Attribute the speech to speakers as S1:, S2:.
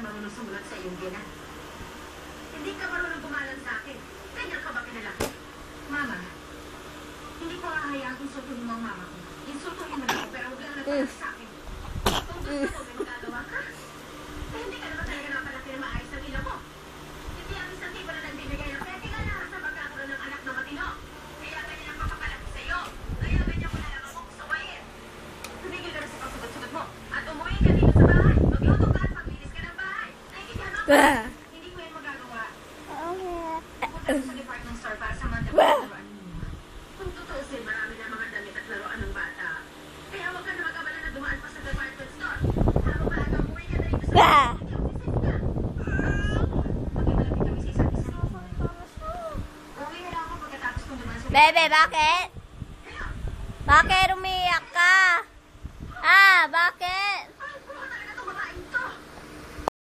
S1: marunong sumunod sa iyong gina. Hindi ka marunong bumalan sa akin. Ganyan ka ba pinalaki? Mama, hindi ko hahayaang insultuhin mo ang mama ko. Insultuhin mo na ako, pero huwag lang nagpalaki sa akin. Kung gusto mo, may magagawa ka. Eh, hindi ka naman talaga napalaki na maayos ng ina mo. Hindi ang isang tipo na nagbibigay ng pwede ka na sa pagkakaroon ng anak na matino. Kaya ganyan ang papapalaki sa'yo. Kaya ganyan mo na lang ako gustuwain. Tumigil ka na sa pagsugot-sugot mo. At umuwi ka dito sa bahay. Magluto ka at maglinis ka ng bahay. Naiintindihan mo? Hindi ko yan magagawa. Pupunta ko sa department store para sa mga damit at laruan ninyo. Kung tutuusin, marami na mga damit at laruan ng bata. Kaya huwag ka na mag-abala na dumaan pa sa department store. Habang maaga, umuwi ka na dito sa bahay.
S2: Bebe, bakit? Bakit umiyak ka? Bakit?